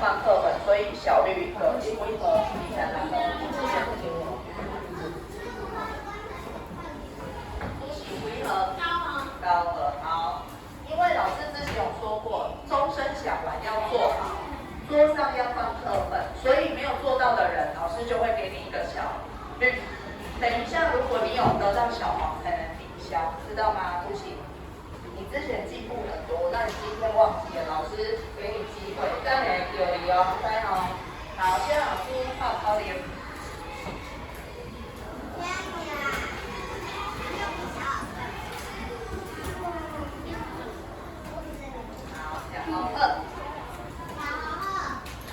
放课本，所以小绿和一回合你看哪个？回合高和好，因为老师之前有说过，钟声响完要坐好，桌上要放课本，所以没有做到的人，老师就会给你一个小绿。等一下，如果你有得到小黄，才能抵消，知道吗？不行。你之前进步很多，那你今天忘记了，老师给你机会，这样你还有理哦，乖哦。好，现在老师画考点。好，两号二。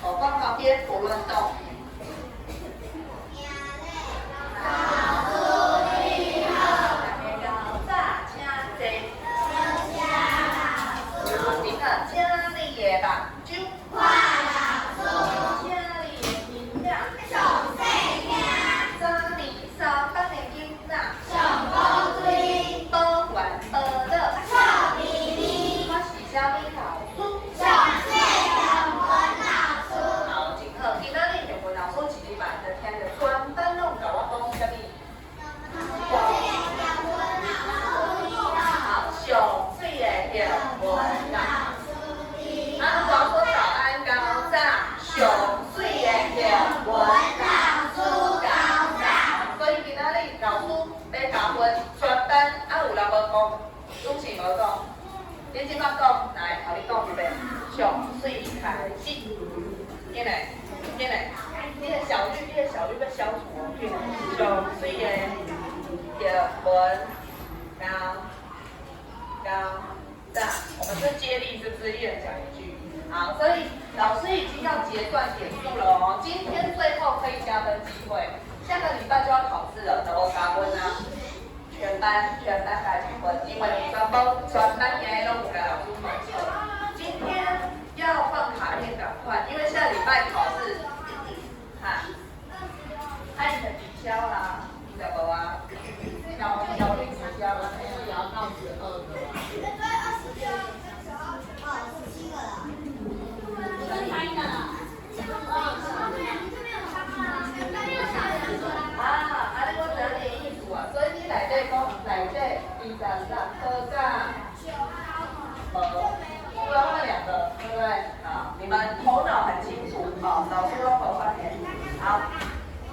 手放旁边，不乱动。你即摆讲，来，互你讲一遍，上水开始，进来，进来，你的小绿，你的小绿要消除哦，进来，上水的叶文高这样，我们是接力，是不是？一人讲一句。好，所以老师已经要结算点数了哦，今天最后可以加分机会，下个礼拜就要考试了，怎么加分啊？全班加几分，因为全班也都5个老师统测。今天要放卡片，赶快，因为下礼拜考试，按你的抵消啦，你的无啊？小绿抵消了，也要到12个啊。对，26、27个了。分开的。你我知你的意思啊，所以你内底讲内底26科甲除了那2个，对不对？啊，你们头脑很清楚，哦，老师都有发现。好，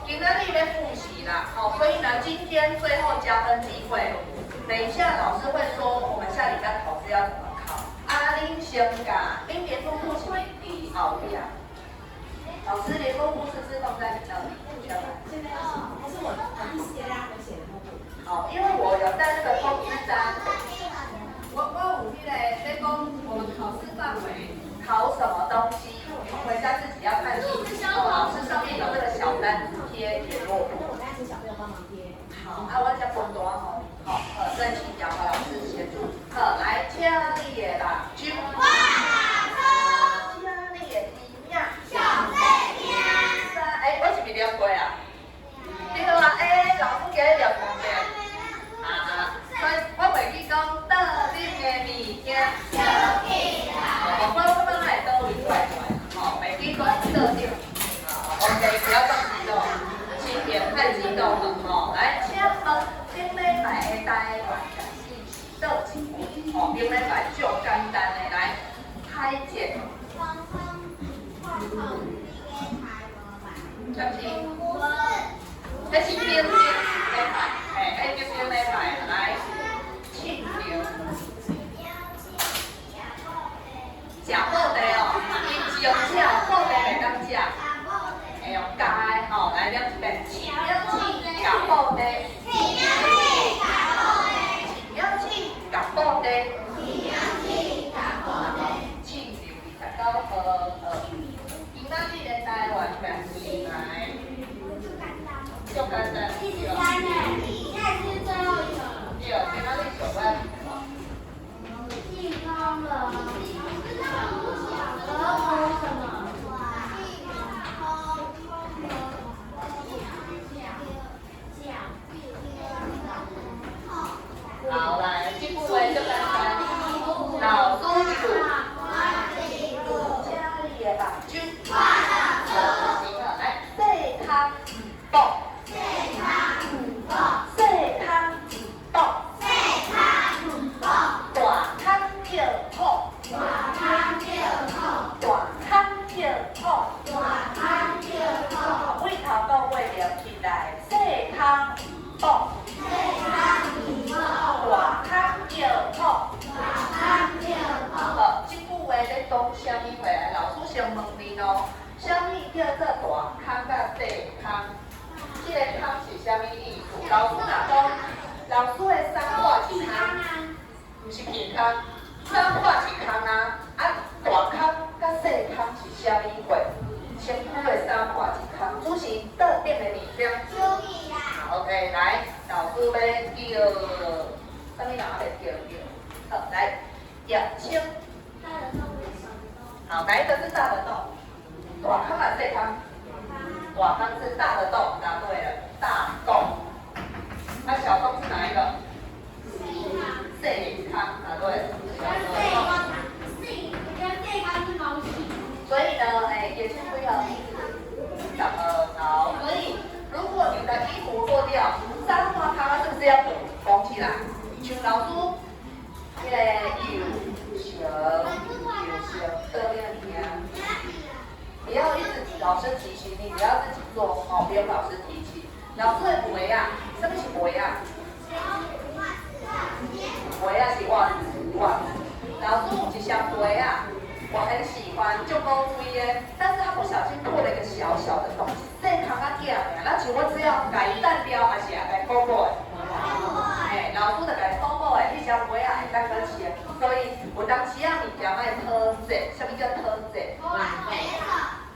今天你要复习啦，哦，所以呢，今天最后加分机会，等一下老师会说我们下礼拜考试要怎么考。恁先甲，恁联络簿是伫后壁。老师联络簿是不是放在你那里？还是我写啦，我写的簿。好，因为我有带那个通知单。我有那个在讲我们考试范围考什么东西，你们回家自己要看清楚。老师上面有那个小单贴联络簿。我请小朋友帮忙贴。好，我讲多多吼，好，再请姚华老师协助。好，来，请你的啦，就。我是不是念过啊？对啊，老师今日念过的。所以我袂记讲倒恁的物件。我放在倒位出来，袂记讲倒恁。OK， 不要这么激动，轻点，太激动了。来，请问顶礼拜的台湾城市是倒一个？顶礼拜就简单的来开解。是不是？这是冰冰礼拜，冰冰礼拜来庆祝。食好地哦，伊上吃好地袂当食，会用加的吼，来念一遍，饲养好地。庆祝29号。今仔日的台湾城市来，就简单。第13呢，应该是最后一个。对，今仔日上班。地方了。和什么？好，来，进步为就简单。老师组。家里的目睭。康，三看是康啊，大康甲细康是啥物货？先区的三看是康，主持特定的物件。OK， 来，老师要叫，啥物人要叫？好，来，叶青。好，哪一个是大的豆？大康还是细康？大康是大的豆，答对了，大豆。那小豆是哪一个？细康，答对了。所以呢，也是不要好。所以如果你的衣服脱掉，三花它是不是要缝起来？像老师，右手这边不要一直老师提醒你，不要自己做哦，不用老师提醒。老师的鞋啊，什么是鞋啊？鞋啊是袜子，老师有一双鞋啊。我很喜欢，就高贵耶，但是他不小心破了一个小小的洞，这扛啊掉呀，那请问是要改淡掉还是要改包包的？老师就改包包的，你只要不要会当得起，所以有当时啊物件卖讨债，什么叫讨债？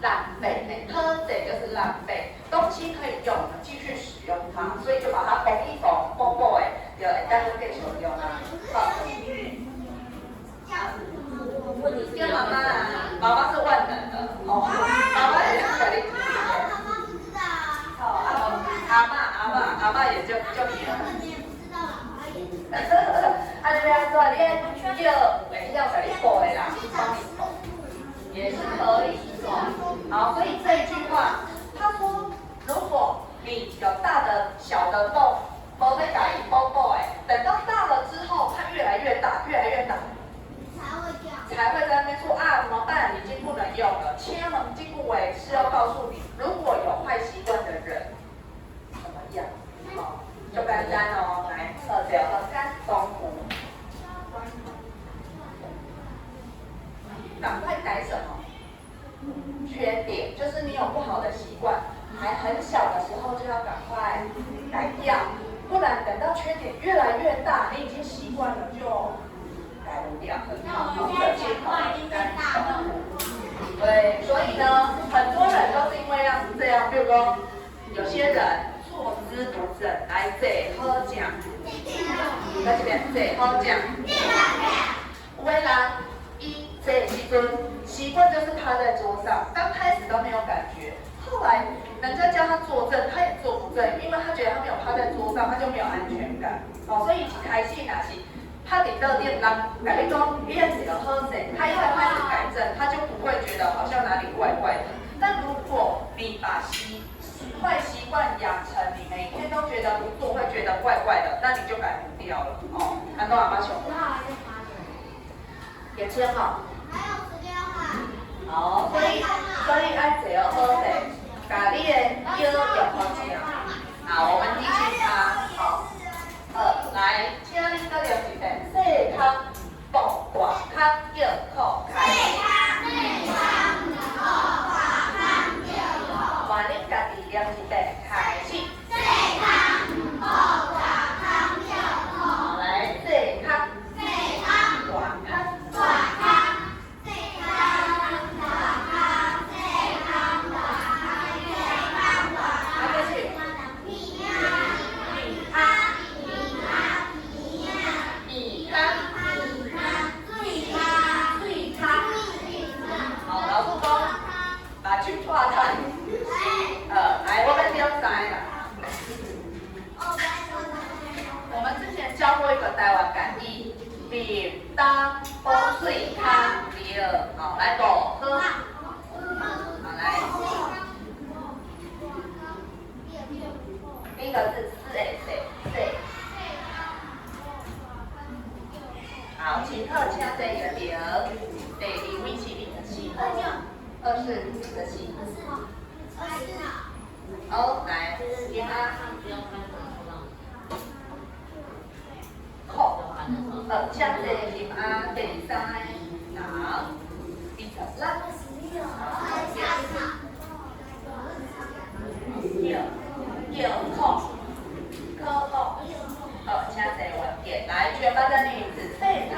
浪费，讨债就是浪费，东西可以用，继续使用它，所以就把它缝一缝，包包的，就会当做继续用啦。好。跟妈妈啊，妈妈是万能的哦，妈妈也是可以。好，阿妈也就你了。啊，这边说你要给你补的啦，帮你补，也是可以哦。好，所以这一句话，他说，如果你有大的、小的洞，没被改包包哎，等到大了之后，它越来越大，越来越大。才会在那边说啊，怎么办？已经不能用了。千门金库委是要告诉你，如果有坏习惯的人，怎么样？好，就简单哦。来，对，干中午，赶快改什么？缺点就是你有不好的习惯，还很小的时候就要赶快改掉，不然等到缺点越来越大，你已经习惯了就。改不掉，很好，的健康干燥。对，所以呢，很多人都是因为这样，比如说有些人坐姿不正，来坐好讲，在这边坐好讲。有的人一坐的时阵，习惯就是趴在桌上，刚开始都没有感觉，后来人家叫他坐正，他也坐不正，因为他觉得他没有趴在桌上，他就没有安全感。哦，所以一开始那是。他顶到店人改你讲，你也只有喝水，他一旦开始改正，他就不会觉得好像哪里怪怪的。但如果你把坏习惯养成，你每天都觉得不做会觉得怪怪的，那你就改不掉了哦。安东阿妈熊，也签好。还有时间话。好，所以爱只要喝水，把你的腰用好起好，我们提醒他，好。来，请你搁了一遍，细康补大康叫靠开。细康补大康叫靠开。换你家己念一遍，开始。细康补大康叫靠。来，细康。细康大康。大康。细康大康。细康大康。细康大康。继续。米安。好，老师讲，把句话谈。来，我们点三啦。我们之前教过一个台湾简语，便当风水汤第二，好，来五喝。好，来。第一个是4A4。好，请特请这个表，第二位是你的喜，24的喜。好，来，金啊，好，请这个金啊，第三，好，第十啦，叫靠，靠。好，请这个文件来，全班的女子，细康。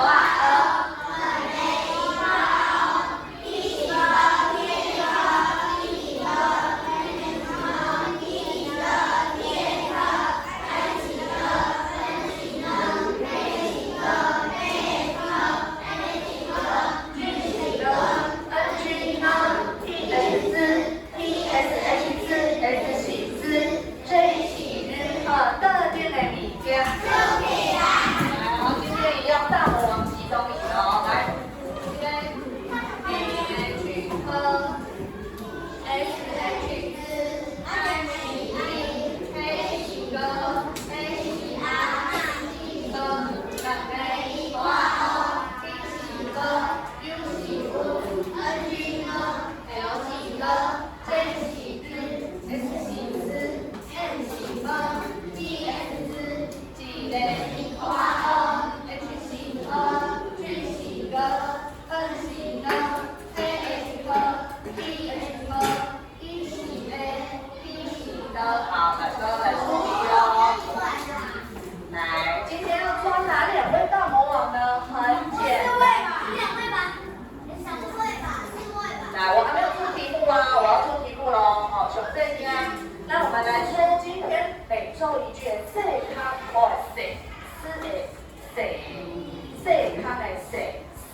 康的细，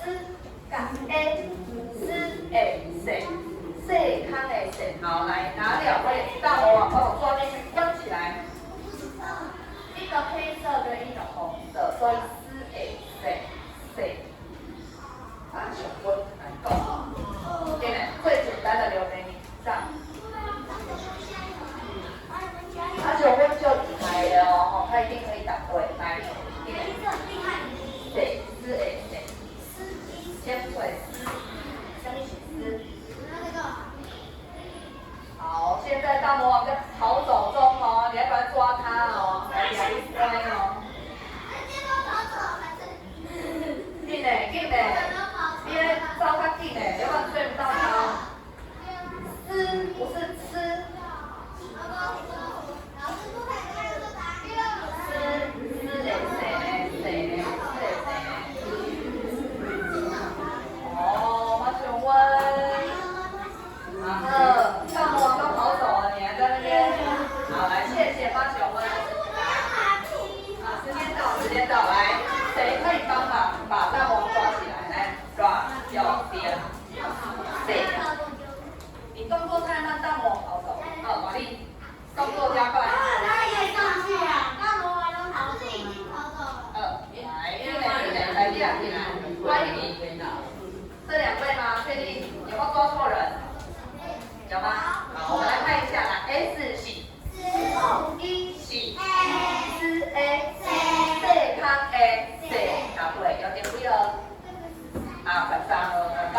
丝甲 A， 丝的细，细康的细。好，来拿两位大魔王帮我抓进去，关起来。一个黑色跟一个红色，所以丝的细。把手温来动。对呢，最简单的留给你上。把手温就厉害了哦，他一定可以答对。来，对，丝诶对，先会丝，下面写丝。好，现在大魔王在逃走中哦，你要不要抓他哦？来，两一乖哦。紧嘞，紧嘞，你咧走较紧嘞，要不然追不到他。丝不是吃。哦，马上温，然后大魔王都跑走了，你还在那边。好，来，谢谢马上温。好，时间到，来，谁可以帮忙把大魔王抓起来？来，抓，右边。谁？你动作太慢，大魔王跑走。好，玛丽，动作加快。他也上去啊，大魔王都跑走了。来，进来，关于这两位吗？确定？有没有抓错人？有吗？好，我们来看一下，来 S 是一是 S A 健康 A 答对，有点不一了。好，13了，大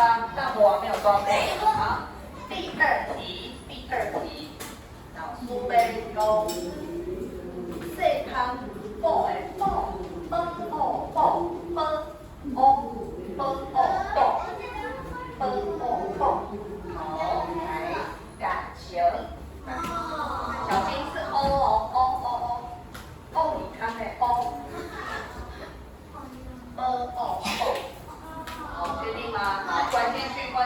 魔王没有抓对。好，第二题，老师要讲健康宝的宝。好，来感情，小心是你看的好，确定吗？好，关进去，关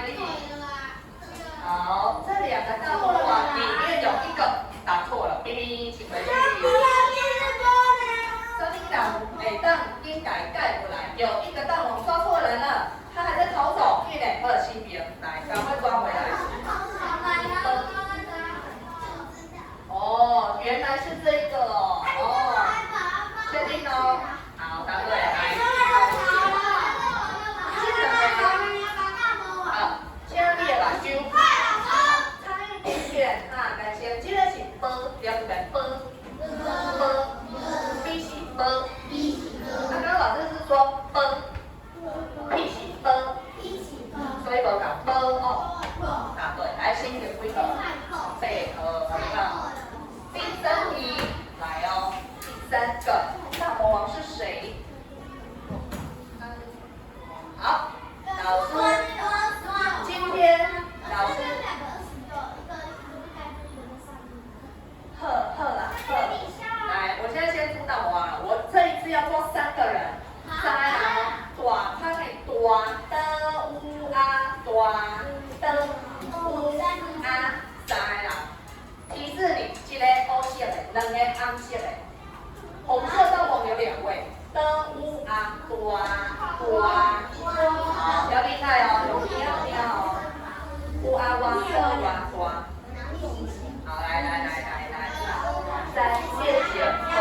进去。好，这两个大魔王里面有一个答错了，冰冰请回去。应该盖不来，有一个大魔王抓错人了，他还在逃走，一脸恶心别人，来，赶快抓回来。哦，原来是这个哦，确定哦，好，答对，来。好，请你的目睭差一点啊，感谢，这个是波，对不对？波，必是波。刚刚老师是说波，必是波，所以无讲波哦。答对，来先给几个配合，很棒。第三题来哦，第三个大魔王是谁？好，老师，今天老师，来，我现在先出大魔王了，我这一次要做3个人。大他可以大的乌啊，大的乌啊，知啦。提示你，一个黑色的，两个红色的。红色大魔王有2位，的乌啊，大，好，要厉害哦，有听哦。乌啊哇大。好，来，三，谢谢哦。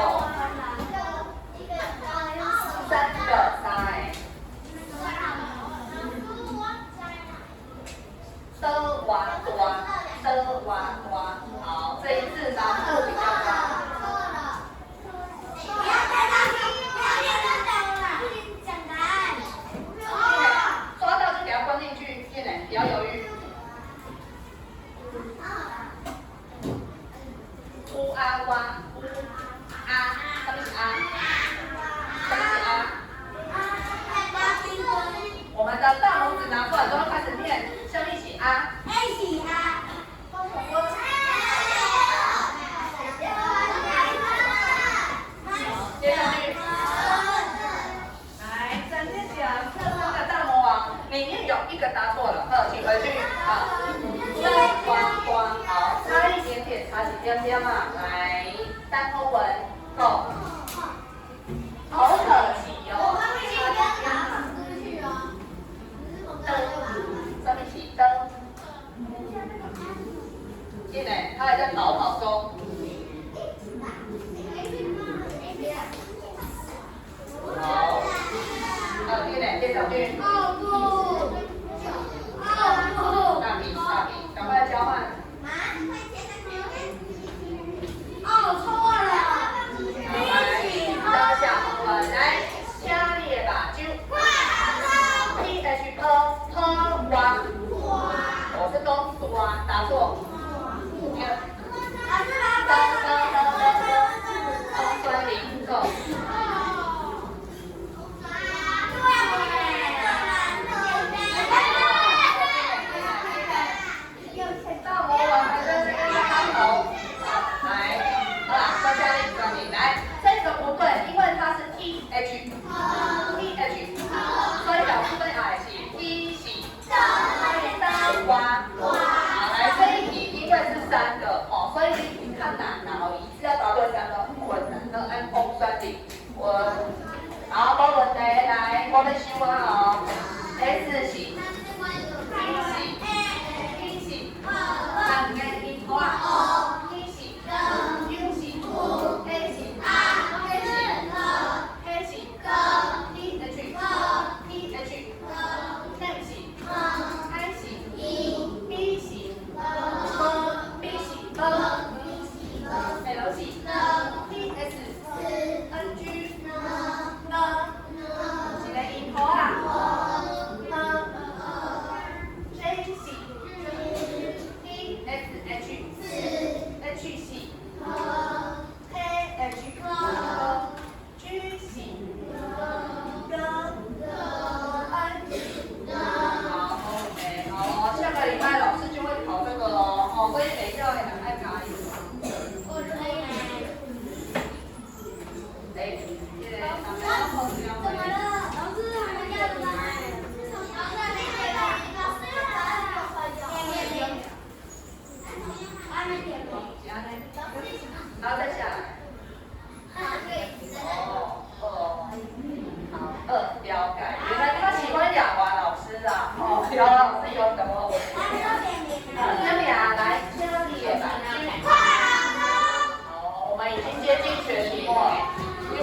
3个3。好，这一次难度比较高。抓到就给它关进去，不要犹豫。乌啊哇，啊，什么是啊？我们的大拇指拿出来之后开始念，下面写啊。接下去，来，展现起来，这3个大魔王里面有一个答错了，请回去。好，好，差一点点，差几点嘛，来，单口文，够。好可惜哦。介小俊。奥布，大米，赶快交换。哦，错了。来，下后文来，下列把酒。PH 哇，我是公主啊，答错。酸零够。到我往反正这个开头，来，好啦，再加一个你来，这个不对，因为它是 TH，所以表示对 I 是 T 是哇。好，来这一题因为是3个哦，所以你看难啦哦，一次要答对3个很困难，那按风酸零我，好，没问题，来，我们想哦 ，S 是。然后再下来。了解。原来你们喜欢雅华老师啊？哦，雅华老师有什么？这里啊，来，这里也来。哦，我们已经接近学期末了。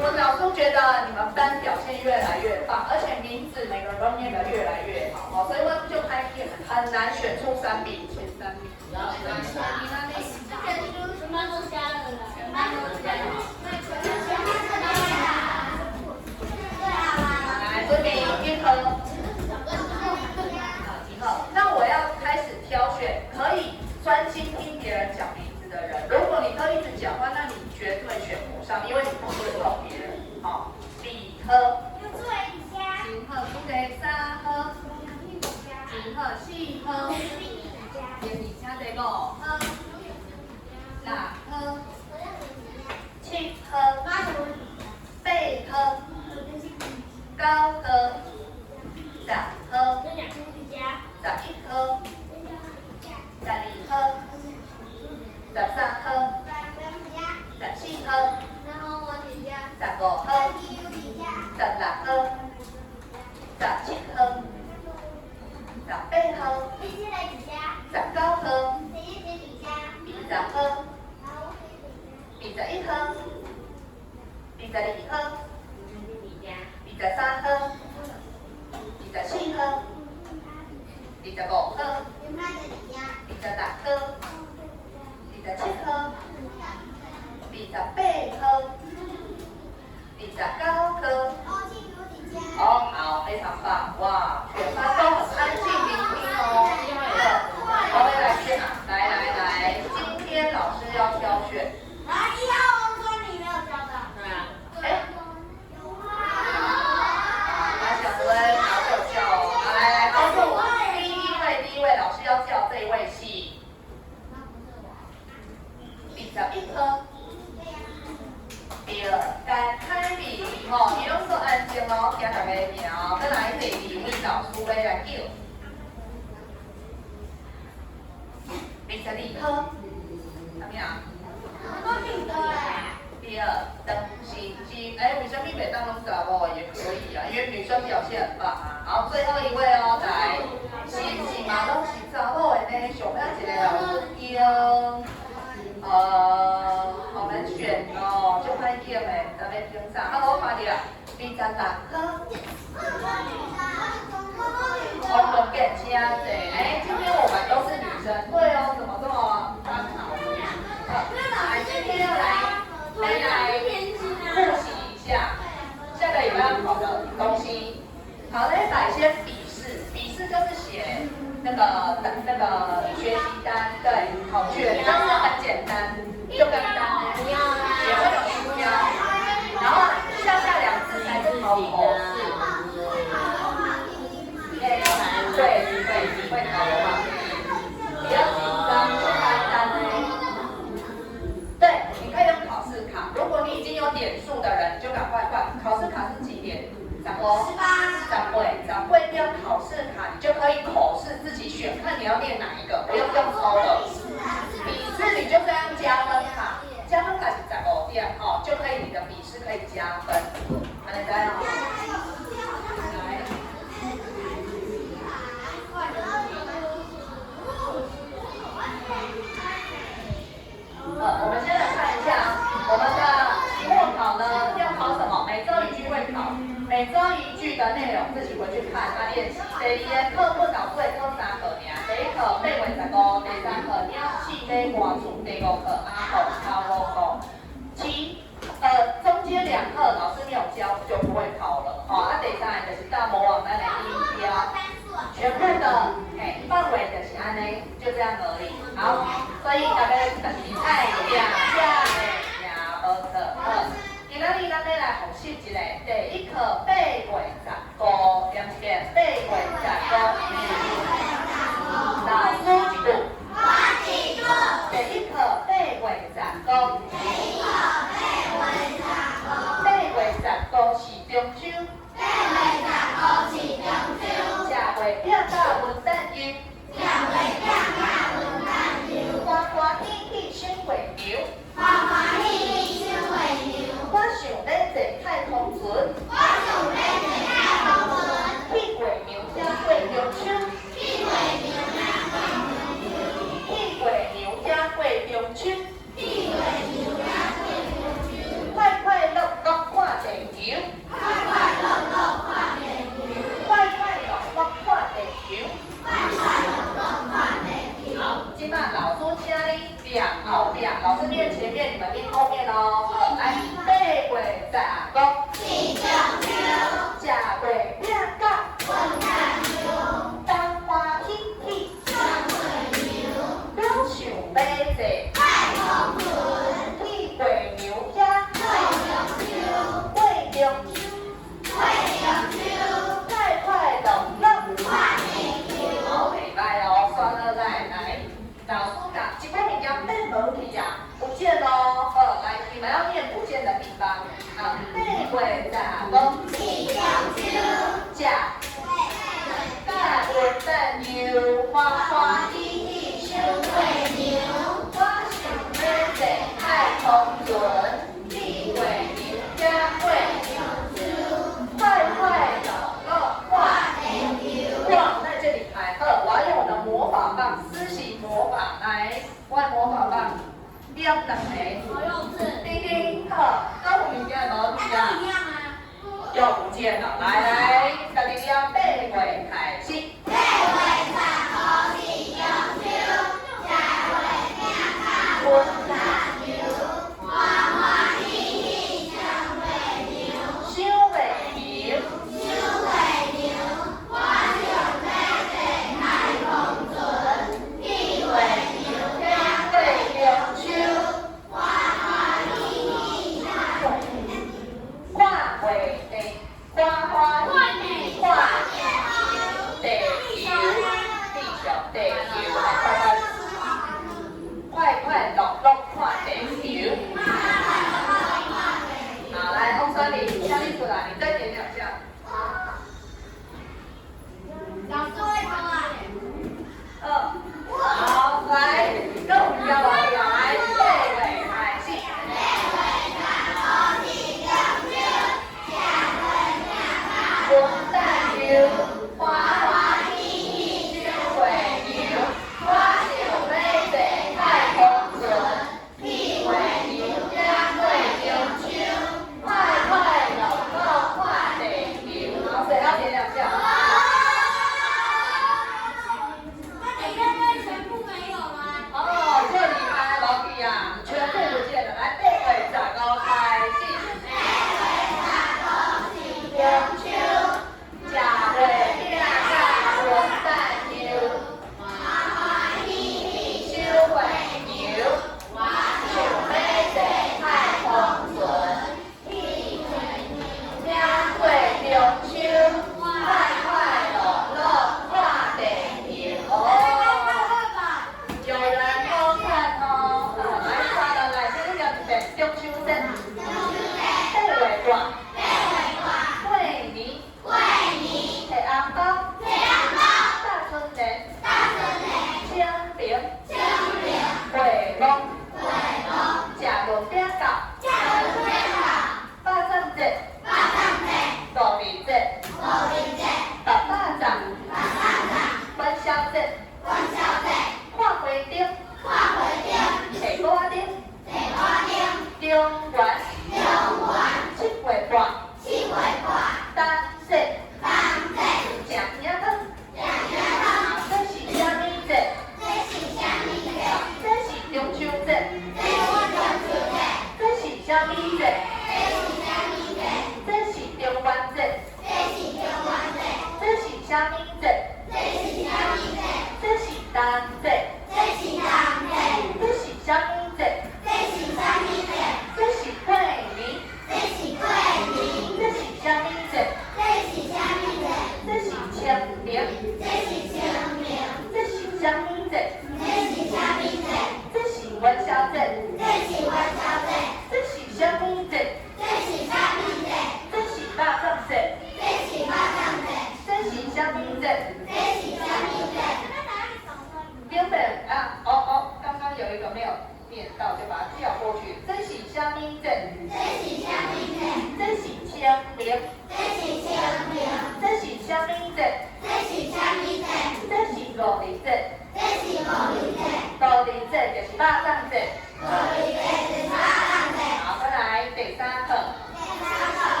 我老师觉得你们班表现越来越棒，而且名字每个人都念得越来越好，所以我们就开始很难选出3名，前3名。然后什么都加了啦，什么都加了。来，这边1颗。那我要开始挑选可以专心听别人讲名字的人。如果你都一直讲话，那你绝对选不上，因为你不尊重别人。好，李科。金鹤，不给3颗。金鹤4颗。给你加这个5颗。6颗。7颗。8颗。9颗。10颗。11颗。12颗。13颗。14颗。15颗。16颗。17颗。18颗。19颗。20颗。21颗。22颗。23颗。24颗。25颗。26颗。27颗。28颗。29颗。哦，好，非常棒，哇，全班都很安静聆听哦，因为我们来选啊，来，今天老师要挑选。1号说你没有教的。对啊。来，小薇，好久叫哦，来，告诉我，第一位老师要叫这一位是21颗。对，该开笔吼，伊拢说安静哦，听大家名哦，再来第2位老师要来叫。22颗，怎么样？都挺多哎。第2，邓心机，为什么每当拢查某也可以啊？因为女生表现很棒啊。好，最后一位哦，来，是嘛拢是查某的呢，上面一个老师叫。好难选哦，就歹叫的，特别听啥？啊，我看到22我们给家的，哎，今天我们都是女生，对哦，怎么这么刚好？来，今天要来复习一下下个礼拜要考的东西。好，那来先笔试，笔试就是写那个学习单，对，考卷，但是很简单，就跟也会有书标，然后下2次才是考口试。对，你会考的话，不要紧张，是单单的。对，你可以用考试卡。如果你已经有点数的人，你就赶快换。考试卡是几点？18会掉考试卡，你就可以口试自己选，看你要念哪一个，不用抽的。笔试你就这样加分卡，加分卡是15点哦，就可以你的笔试可以加分。好，你来哦。我们先来看一下我们的期末考呢要考什么？每周一句会考，每周一句的内容自己回去看练习。第2个课本老师会考3课尔，第1课8月15，第3课鸟鼠马歌词，第5课阿虎超五歌。中间2课老师没有教就不会考了哦。第3个就是大魔王咱的音标，全部的范围就是安尼，就这样而已。好，所以大家就是爱拼才会赢无错。好，今仔日咱要来复习一下第1课8月15，念一遍8月15。老师一句。第1课8月15。8月15是中秋。吃月饼甲文旦油。欢欢喜喜赏月牛。我想要坐太空船。去月娘家过中秋。去月娘家过中秋。快快乐乐看地球。好，今晚老师请你念后面，老师念前面，你们念后面哦。来，8月15。吃月饼甲东欢喜喜。我想要坐去月娘家过中秋。快快乐乐。好，袂歹哦，算了来，老师讲，一个物件变无去啊，不见咯。来，你们要念不见的地方。啊，8月15。吃文旦油，欢欢喜喜赏月牛。我想要坐太空船，去月娘家过中秋。快快乐乐看地球。哇，在这里排好，我要用我的魔法棒，施行魔法来，我的魔法棒，亮两个。叮叮，好，到我们家楼底啊。又不见了，来，大家要8月开始。8月15是中秋，吃月饼甲文旦油，欢欢喜喜赏月牛。赏月牛。我想要坐太空船，去月娘家过中秋。欢欢喜喜赏看月地，欢欢喜喜看地球，地球，快快乐乐看地球。好，来，翁酸梨，香丽出来，你再点2下。老师会考啊。好，来，跟我们家老师来8月开始。文旦油，欢欢喜喜赏月牛。我想要坐太空船，去月娘家过中秋。快快乐乐看虾米节？这是单节。这是虾米节？这是过年。这是虾米节？这是清明。这是虾米节？这是元宵节。这是虾米节？这是肉粽节。这是虾米节？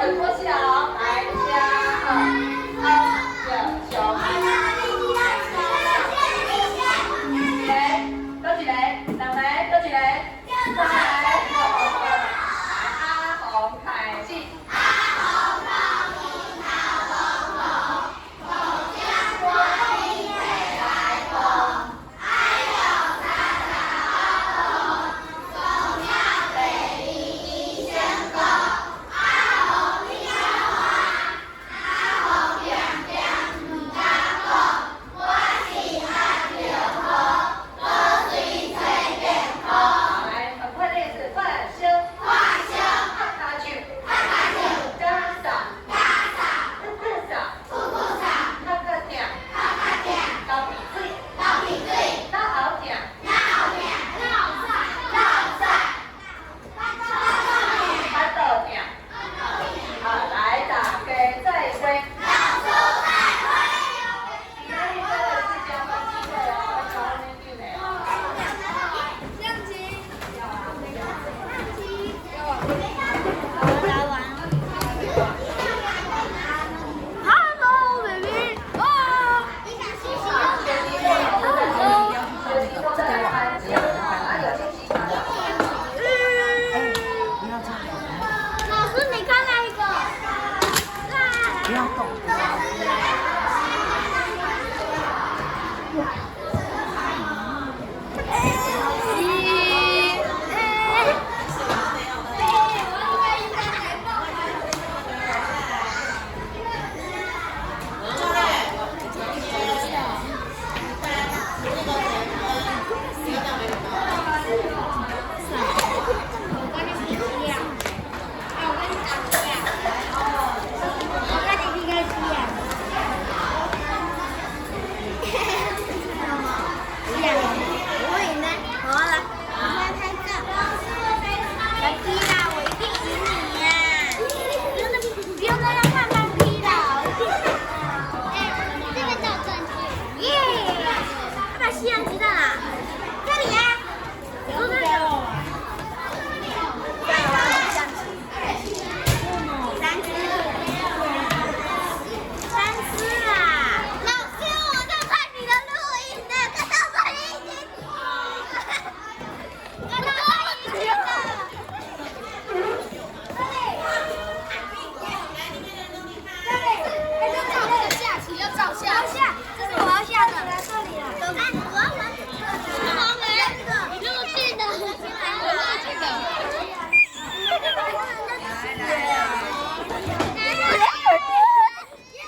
很多条。